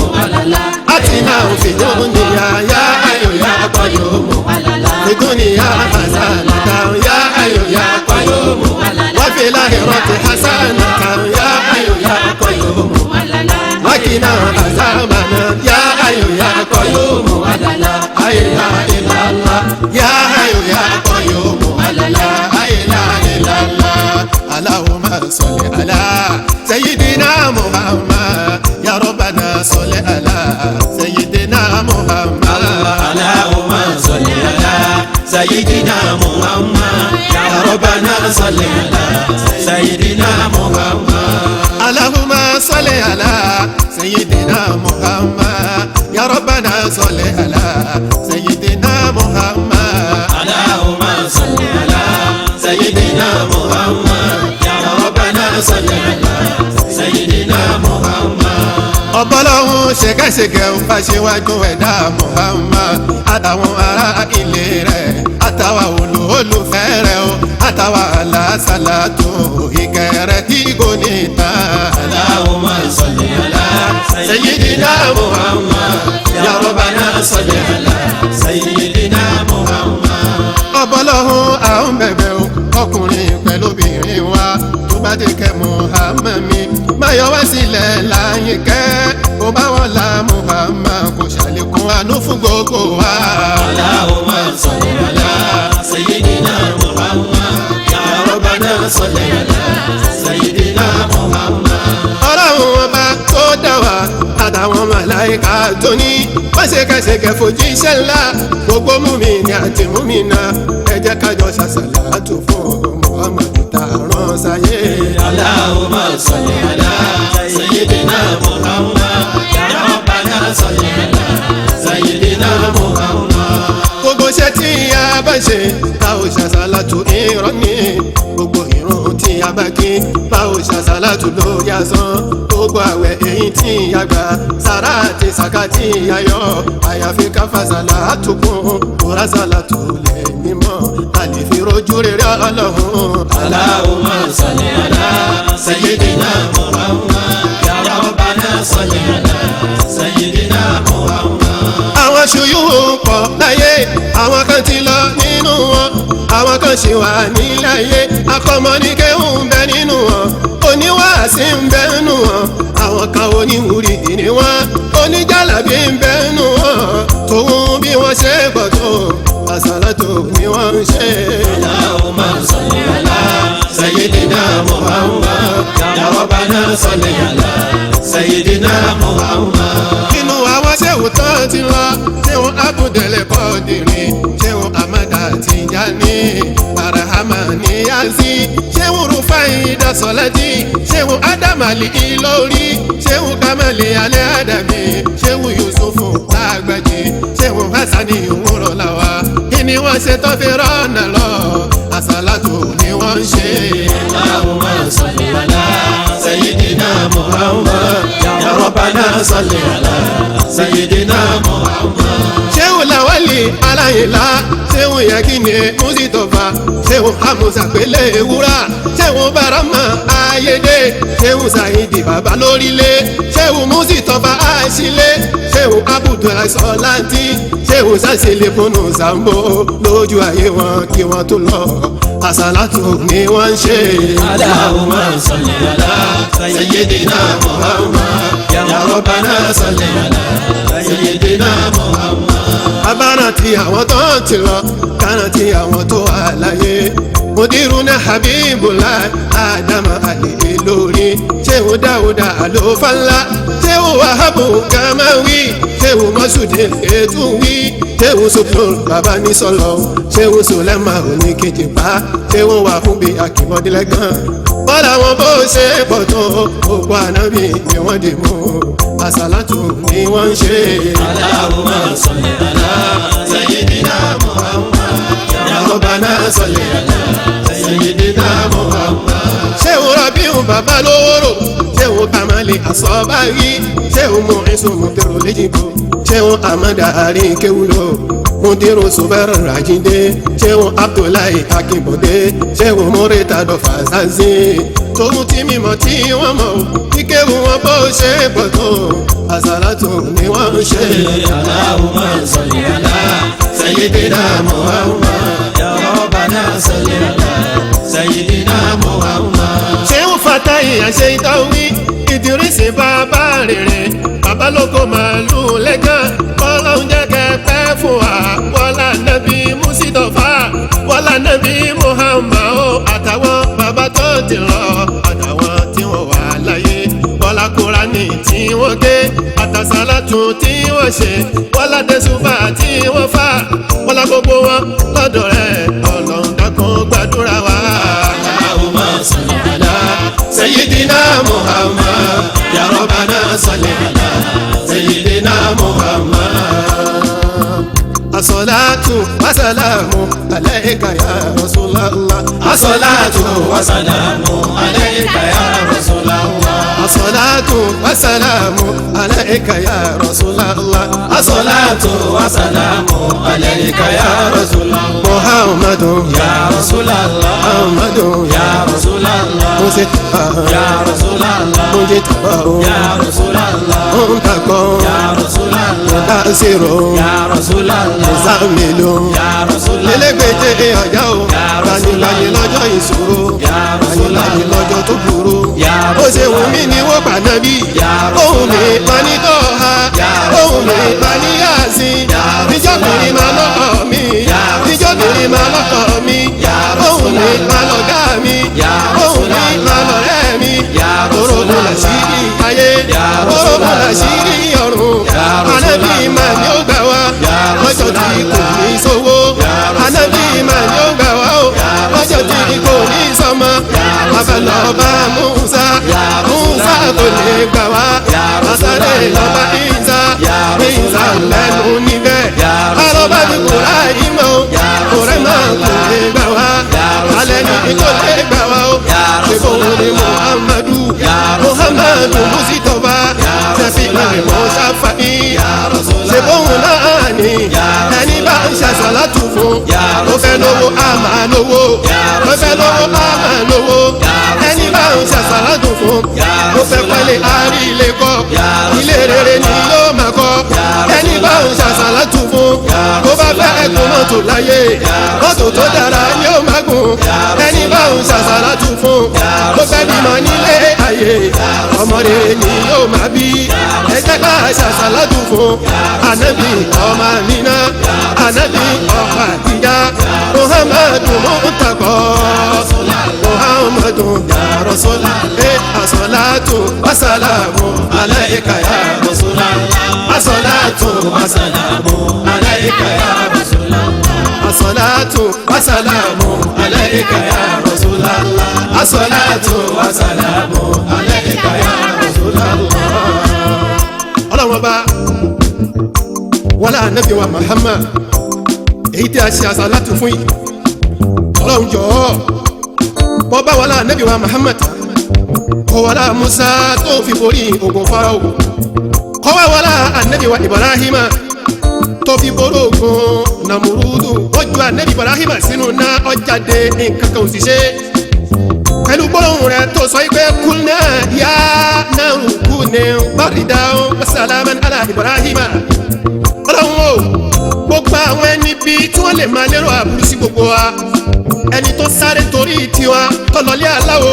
atina fid dunya ya ayo ya qayyum fid dunya hasanatan ya ayo ya qayyum وفي الآخرة حسنة يا حي يا قيوم وقنا عذابنا يا حي يا قيوم لا إله إلا الله يا حي يا قيوم لا إله إلا الله اللهم صل على سيدنا محمد يا ربنا صل على سيدنا محمد اللهم صل على سيدنا محمد يا ربنا صل على سيدنا محمد اللهم صل على سيدنا محمد يا ربنا صل على سيدنا محمد اللهم صل على سيدنا محمد يا ربنا صل على سيدنا محمد ọbọlọ́hún ṣẹ̀kẹ̀ṣẹ̀kẹ̀ ń fàṣẹwájú ẹ̀dá Muhammad àtàwọn ará ilé rẹ̀ àtàwọn olùfẹ́ rẹ̀ o àtàwọn aláṣàlátù ìkẹrẹ tí kò ní tán. Allahumma salli ala sayyidina Muhammad ya rabbana salli ala sayyidina Muhammad. ọbọlọ́hún à ń bẹ̀bẹ̀ o ọkùnrin pẹ̀lú obìnrin wa tó bá dé kẹ́ Muhammad mi má yọ wá sílẹ̀ láyé kẹ́ ó bá wọn la Muhammad kò ṣàlékún àánú fún gbogbo wa. Allahumma salli ala sayyidina Muhammad ya rabbana salli ala sayyidina ká tó ní wọ́n ṣe kẹsẹ̀kẹ̀ fojú iṣẹ́ ńlá gbogbo mùmínì àti mùmínà ẹ jẹ́ ká jọ ṣàṣàlátù fún Muhammadu tá a rán sáyé. Allahumma salli ala sayyidina Muhammad ya Rabbana salli ala sayyidina Muhammad. Gbogbo iṣẹ́ tí a bá ṣe tá ò ṣàṣàlátù irọ́ ni gbogbo ìrun tí a bá kí bá ò ṣàṣàlátù lórí asán gbogbo àwẹ̀ èyí tí a gbà sàrà àti sàkà tí a yọ àyàfi ká fàṣàlátù kún kóra ṣàlátù lè mímọ́ a lè fi rojú rere Ọlọ́run. Allahumma salli ala sayyidina Muhammad ya Rabbana salli ala sayyidina Muhammad. Àwọn ṣùyúwò ń pọ̀ láyé àwọn kan ti lọ nínú wọn àwọn kan ṣì wà níláyé akọ́mọníkéhùn ń bẹ nínú wọn oníwàásí ń bẹ nínú wọn àwọn kan oníwùrìdì ni wọn oníjàlábí ń bẹ nínú wọn tòun bí wọ́n ṣe pọ̀ tó àsàlátù ni wọ́n ń ṣe. Allahumma salli ala sayyidina Muhammad ya Rabbana salli ala sayyidina Muhammad. Inú àwọn ṣéwù tán ti lọ ṣéwù Abudele Kọ́dìrì ṣéwù Amada Tijani Barahama Niyazi ṣéwù Rufai Dasolati ṣéwù Adamali Ilori ṣéwù Kamali Ale Adami ṣéwù Yusufu Agbaji ṣéwù Hasani Wúrọ̀láwa kí ni wọ́n ṣe tó fi rọ́nà lọ àsàlátù ni wọ́n ń ṣe. Allahumma salli ala sayyidina Muhammad ya Rabbana salli ala sayyidina Muhammad. Ṣéwù Lawali Aláyìnlá ṣéwù Yakini Muzitofa ṣéwù Hamusa Pélé Ewúrà ṣéwù Barama Ayédè ṣéwù Saidi Baba Lórílé ṣéwù Muzitofa Àṣìlé ṣéwù Abudulayi Sọláńtì ṣéwù Sàṣìlè Fúnù Sàmbó lójú ayé wọn kí wọ́n tó lọ àsàlátù ni wọ́n ń ṣe. Allahumma salli ala sayyidina Muhammad ya Rabbana salli ala sayyidina Muhammad. Abára ti àwọn tó ti lọ kárán ti àwọn tó wà láyé Mudiruna Habibullah Adama Ali Ilori ṣéwù Dáúdà Àlùfáànlá ṣéwù Wahabu Kamawi ṣéwù Mọ́sùdé Ètùwí ṣéwù Sùpùlù Bàbá Nísọ̀lọ̀ ṣéwù Sùlẹ́mà Oníkejìpá ṣéwù Wàhúbì Akímọ́délẹ́gàn bọ́lá wọn bó ṣe pọ̀ tó gbogbo ànábì ni wọ́n dì mú àsàlátù ni wọ́n ń ṣe. Allahumma salli ala sayyidina Muhammad ya Rabbana salli ala sayyidina Muhammad. ṣéwù Rabiu Bàbá Lówóró ṣéwù Kamali Asọ́bárí ṣéwù Mu'izu Mudiru Lẹ́jìgbò ṣéwù Amada Àríkéwúlò Mudiru Subẹ́rù Ràjídé ṣéwù Abdullahi Akínbọ̀dé ṣéwù Múrítàdọ̀ Fàzází tóun tí mímọ̀ tí wọ́n mọ̀ kíkéwù wọn bó ṣe pọ̀ tó àsàlátù ni wọ́n ń ṣe. Allahumma salli ala sayyidina Muhammad ya Rabbana salli ala sayyidina Muhammad. ṣéwù Fatahi àṣẹ ìtọ́wí Ìdírísì bàbá rere bàbá lóko màálù lẹ́gàn bọ́lá oúnjẹ kẹfẹ́ fún wa wọ́lá nàbí Mùsítọ́fà wọ́lá nàbí Muhammad àtàwọn bàbá tó ti lọ àtàwọn tí wọ́n wà láyé wọ́lá Kùránì tí wọ́n ké àtàsálátù tí wọ́n ṣe wọ́lá tẹ̀sùbà tí wọ́n fà wọ́lá gbogbo wọn lọ́dọ̀ rẹ̀ Ọlọ́run dákun gbàdúrà wa. Allahumma salli ala sayyidina Muhammad ya Rabbana salli ala sayyidina Muhammad. As-salatu wa salamu alayka ya Rasulallah. As-salatu wa salamu alayka ya Rasulallah. As-salatu wa salamu alayka ya Rasulallah. As-salatu wa salamu alayka ya Rasulallah. Muhammadun Ya Rasulallah. Muhammadun Ya Rasulallah. Mujtaba Ya Rasulallah. Mujtaba Ya Rasulallah. Muntaqo Ya Rasulallah. Mudasiru Ya Rasulallah. Zamilu Ya Rasulallah. Elégbèdé ọjọ́ o gbanilani lọ́jọ́ ìṣòro gbanilani lọ́jọ́ tó burú ó ṣe wù mí ni wọ́n gbà náà bí ohun mi máa ní dọ́ha ohun mi máa ní yáàsí níjọ́kùnrin máa lọ́kọ̀ mi níjọ́kùnrin máa lọ́kọ̀ mi ohun mi máa lọ́gá mi ohun mi máa lọ́rẹ́ mi orogún làṣírí ayé orogún làṣírí ọ̀run abẹ́lọ́ba Musa Musa kò lè gbà wá asáré lọ́ba Ìsá Ìsá lẹ́nu níbẹ̀ alọ́ba bí kúrá yìí mọ́ kúrẹ́ máa kò lè gbà wá alẹ́ ní kò lè gbà wá o ṣèbó ni Muhammadu Muhammadu musitọba ṣẹfi ìmọ̀ ṣàfàní ṣèbó náà ni ẹni bá ń ṣàṣàlátù fún ó fẹ́ lówó á máa lówó ó fẹ́ lówó á máa lówó ẹni bá ń ṣàṣàlátù fún ó fẹ́ pẹ́lẹ́ àárí ilé kọ́ ilé rere ni yóò máa kọ́ ẹni bá ń ṣàṣàlátù fún ó bá fẹ́ ẹ̀gùn mọ́tò láyé mọ́tò tó dára ni ó máa gùn ẹni bá ń ṣàṣàlátù fún ó fẹ́ bímọ nílé ayé ọmọ rere ni yóò máa bí ẹ jẹ́ ká ṣàṣàlátù fún ànábì ọmọ Amina ànábì ọmọ Àdìjà Muhammadu Muntaka Muhammadu ya Rasulullah as-salatu was-salamu alayka ya Rasulullah as-salatu was-salamu alayka ya Rasulullah as-salatu was-salamu alayka ya Rasulullah as-salatu was-salamu alayka ya Rasulullah. ọlọ́wọ́n bá wọlé ànábì wa Muhammad èyí tí a ṣe àsàlátù fún yìí ọlọ́run jọ̀ọ́ bọ́ bá wọlé ànábì wa Muhammad kọ́ wọlé Musa tó fi borí ogun Fáráò kọ́ wá wọlé ànábì wa Ibrahima tó fi borí ogun Namurudu ó ju ànábì Ibrahima sínú ná ọjàde nǹkan kan sì ṣe pẹ̀lú gbólóhùn rẹ̀ tó sọ pé kulna ya naru kuni baridan wa salaman ala Ibrahima ọlọ́run o gbogbo àwọn ẹni bíi tí wọ́n lè máa lérò àbúrú sí gbogbo wa ẹni tó sáré torí tiwa tọlọlé aláwo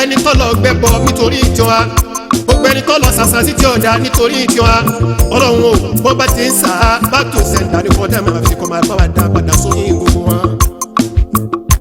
ẹni tọlọ gbẹbọ nítorí tiwa gbogbo ẹni tọlọ sàṣà sí tí ọjà nítorí tiwa ọlọ́run o bó bá ti ń sà á bá tó sẹ́ńdà ní kọ́ńtà máa fi kọ́ máa bá wa dá padà sórí gbogbo wọn.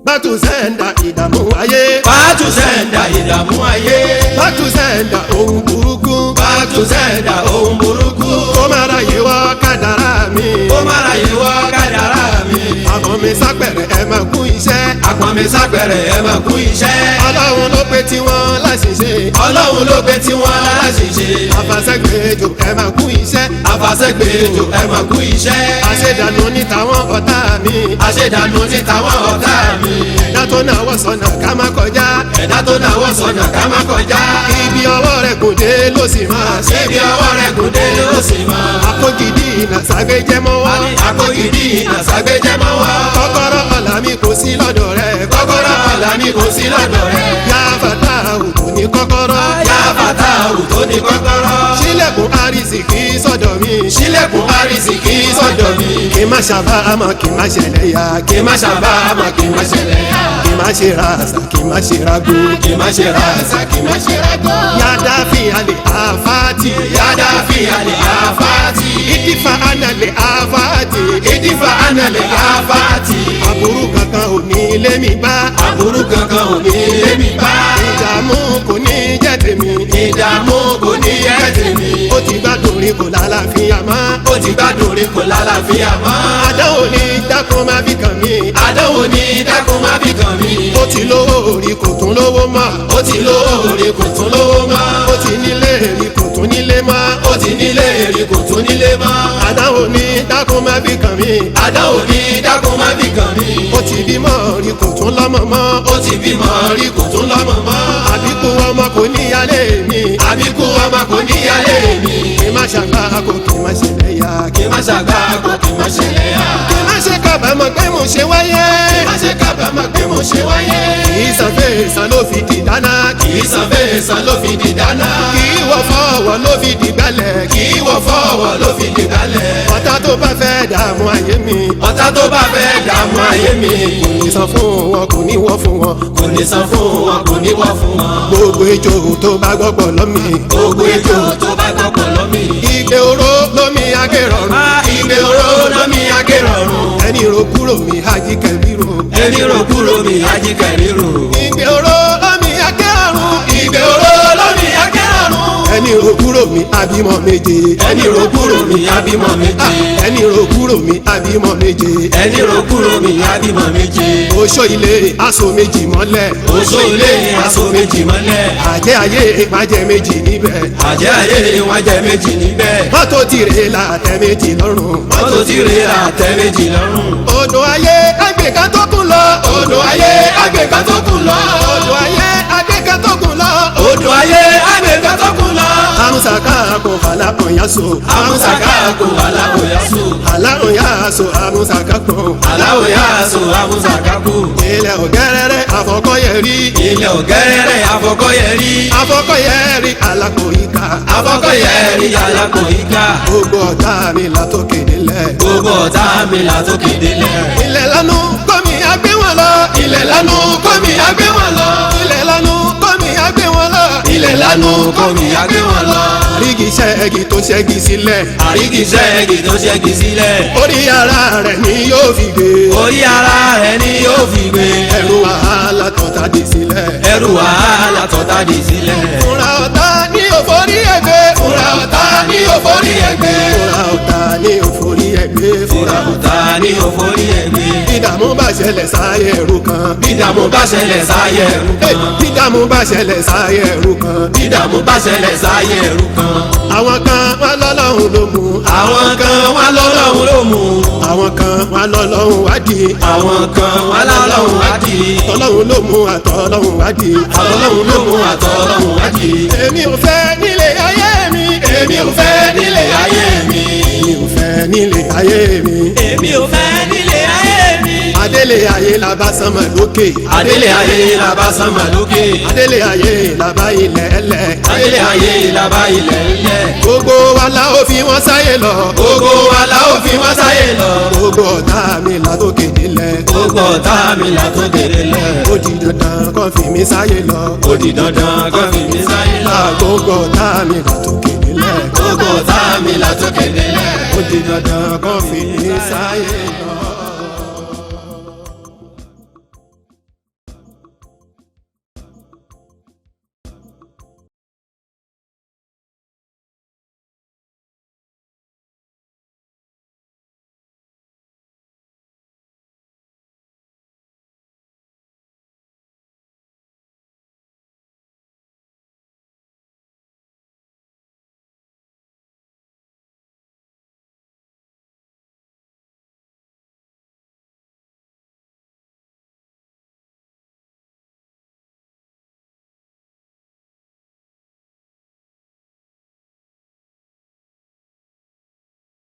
Bátú sẹ́ńdà ìdààmú ayé. Bátú sẹ́ńdà ìdààmú ayé. Bátú sẹ́ńdà ohun burúkú. Bátú sẹ́ńdà ohun burúkú. Kó má ra yé wá kádàrá mi. Kó má ra yé wá kádàrá mi. Àpọ̀n mi sápẹ̀rẹ̀ ẹ máa kú iṣẹ́. Àpọ̀n mi sápẹ̀rẹ̀ ẹ máa kú iṣẹ́. Ọlọ́run ló pé tiwọn láṣìṣe. Ọlọ́run ló pé tiwọn láṣìṣe. Àfàṣẹ́gbèjò ẹ máa kú iṣẹ́. Àfàṣẹ́gbèjò ẹ máa kú iṣẹ́. Àṣedànù ní tàwọn ọ̀tá mi. Àṣedànù ní tàwọn ọ̀tá mi. Ẹ̀dá tó náwó sọ̀nà ká má kọjá. Ẹ̀dá tó náwó sọ̀nà ká má kọjá. Ibi ọwọ́ rẹ̀ kò dé ló sì máa ṣe. Ibi ọwọ́ rẹ̀ kò dé ló sì máa. Akógidì ìnàṣàgbéjẹ́ mọ́ wá. Akógidì ìnàṣàgbéjẹ́ mọ́ wá. Kọ́kọ́rọ́ ọ̀la mi kò sí lọ́dọ̀ rẹ̀. Kọ́kọ́rọ́ ọ̀la mi kò sí lọ́dọ̀ rẹ̀. Yá fàtà òtò ní kọ́kọ́rọ́. Yá fàtà òtò ní kọ́kọ́rọ́. Ṣílẹ̀kùn àrísìkí sọ́dọ̀ mi. Ṣílẹ̀kùn àrísìkí sọ́dọ̀ mi. Kì má ṣàbámọ̀ kì má ṣẹlẹ̀ yá. Kì má ṣàbámọ̀ kì má ṣẹlẹ̀ yá. Kì má ṣe ra àṣà kì má ṣe ra gbó. Kì má ṣe ra àṣà kì má ṣe ra gbó. Yàda fi àlè àfáàtì. Yàda fi àlè àfáàtì. Ìdífà ànàlè àfáàtì. Ìdífà ànàlè àfáàtì. Àbúrú kankan ò ní lé mi bá. Àbúrú kankan ò ní lé mi bá. Ìdààmú kò ní jẹ́ tèmi. Ìdààmú kò ní jẹ́ tèmi. Ó ti gbádùn rí kò lálàáfíà mọ́. Ó ti gbádùn rí kò lálàáfíà mọ́. Àdánwò ní dákun má fi kàn mí. Àdánwò ní dákun má fi kàn mí. Ó ti lówó orí kò tún lówó mọ́. Ó ti lówó orí kò tún lówó mọ́. Ó ti nílé rí kò tún nílé mọ́. Ó ti nílé rí kò tún nílé mọ́. Àdánwò ní dákun má fi kàn mí. Àdánwò ní dákun má fi kàn mí. Ó ti bímọ rí kò tún lọ́mọ mọ́. Ó ti bímọ rí kò tún lọ́mọ mọ́. Àbíkú ọmọ kò níyálé mi. Àbíkú ọmọ kò níyálé mi. Kì má ṣàgbá kò kì má ṣẹlẹ̀ yá. Kì má ṣàgbá kò kì má ṣẹlẹ̀ yá. Kì má ṣe kábàámọ̀ pé mo ṣe wáyé. Kì má ṣe kábàámọ̀ pé mo ṣe wáyé. Kì í san fèsàn ló fi di dáná. Kì í san fèsàn ló fi di dáná. Kì í wọ fọwọ́ ló fi di gbálẹ̀. Kì í wọ fọwọ́ ló fi di gbálẹ̀. Ọ̀tá tó bá fẹ́ dààmú ayé mi. Ọ̀tá tó bá fẹ́ dààmú ayé mi. Kò ní san fún wọn kò ní wọ́ fún wọn. Kò ní san fún wọn kò ní wọ́ fún wọn. Gbogbo ejò tó bá gbọ́gbọ́ lọ́mì. Gbogbo ejò tó bá gbọ́gbọ́ lọ́mì. Ìgbé oró lómi agérọ̀rùn. Ìgbé oró lómi agérọ̀rùn. Ẹni ro kúrò mi ají kẹ̀ríro. Ẹni ro kúrò mi ají kẹ̀ríro. Ìgbé oró lómi agérọ̀rùn. Ìgbé oró lómi agérọ̀rùn. Ẹni ro kúrò mi abímọ méje. ẹni ro kúrò mi abímọ méje. ẹni ro kúrò mi abímọ méje. ẹni ro kúrò mi abímọ méje. oṣó ilé aṣọ méjì mọ́lẹ̀. oṣó ilé aṣọ méjì mọ́lẹ̀. àjẹ́ ayé ìpàjẹ́ méjì níbẹ̀. àjẹ́ ayé wọn jẹ méjì níbẹ̀. mọ́tò tìrẹ là tẹ méjì lọ́rùn. mọ́tò tí rè àtẹ méjì lọ́rùn. odò ayé agbèká tó kún lọ. odò ayé agbègbè tó kù lọ. odò ayé agbèká tó kún lọ. odò ayé agbègbè tó kù lọ. amusaka kò falakun yaso. amusaka kò aláwòyá so. alárùn yaso amusaka kò. aláwòyá so amusaka kù. ilẹ̀ ọ̀gẹ́rẹ́rẹ́ àfọkọ́yẹrí. ilẹ̀ ògẹ́rẹ́ afọkọ́yẹrí. àfọkọ́yẹrí alákòóyíká. afọkọ́yẹrí alákòóyíká. gbogbo ọ̀tá mi látòkè délẹ̀. gbogbo ọ̀tá mi látòkè délẹ̀. ilẹ̀ lánú kọ́mi agbé wọn lọ. ilẹ̀ lánú kọ́mi agbé wọn lọ. ilẹ̀ lánú kọ́mi agbé wọn lọ. ilẹ̀ lánú kọ́mi agbé wọn lọ. àrígi ṣẹ́gi tó ṣẹ́gi sílẹ̀. àríkìṣẹ́ ẹ̀gì tó ṣẹ́gi sílẹ̀. orí ara rẹ̀ ni yóò fi gbé. orí ara rẹ̀ ni yóò fi gbé. ẹrù wàhálà tó ta dé sílẹ̀. ẹrù wàhálà tọ́ta dì sílẹ̀. fúnra ọ̀tá ní òfòrí ẹgbẹ́. fúnra ọ̀tá ní òfòrí ẹgbẹ́. fúnra ọ̀tá ní òfòrí ẹgbẹ́. fúnra ọ̀tá ní òfòrí ẹgbẹ́. ìdààmú bá ṣẹlẹ̀ sáyé ẹrù kan. ìdààmú bá ṣẹlẹ̀ sáyé ẹrú kan. ìdààmú bá ṣẹlẹ̀ sáyé ẹrù kan. ìdààmú bá ṣẹlẹ̀ sáyé ẹrú kan. àwọn kan wá lọ́lọ́run ló mú. àwọn kan wá lọ́lọ́run ló mú. àwọn kan wá lọ́lọ́run wádìí. àwọn kan wá lọ́lọ́run wádìí. tọ́lọ́run ló mú àtọ́lọ́run wádìí. àtọ́lọ́run ló mú àtọ́lọ́run wádìí. èmi ò fẹ́ nílé ayé mi. èmi ò fẹ́ nílé ayé mi. èmi ò fẹ́ nílé ayé mi. èmi ò fẹ́ nílé ayé mi. adélé ayé la bá sánmà lókè. adélé ayé la bá sánmà lókè. adélé ayé la bá ilẹ̀ ẹlẹ̀. adélé ayé la bá ilẹ̀ ńlẹ̀. gbogbo wa la ó fi wọn sáyé lọ. gbogbo wa la ó fi wọ́n sáyé lọ. gbogbo ọ̀tá mi la tó kéde lẹ̀. gbogbo ọ̀tá mi là tó kéde lẹ̀. ó di dandan kó fi mi sáyé lọ. ó di dandan kán fi mi sáyé lọ. gbogbo ọ̀tá mi la tó kéde lẹ̀. gbogbo ọ̀tá mi là tó kéde lẹ̀. ó di dandan kó fi mi sáyé lọ.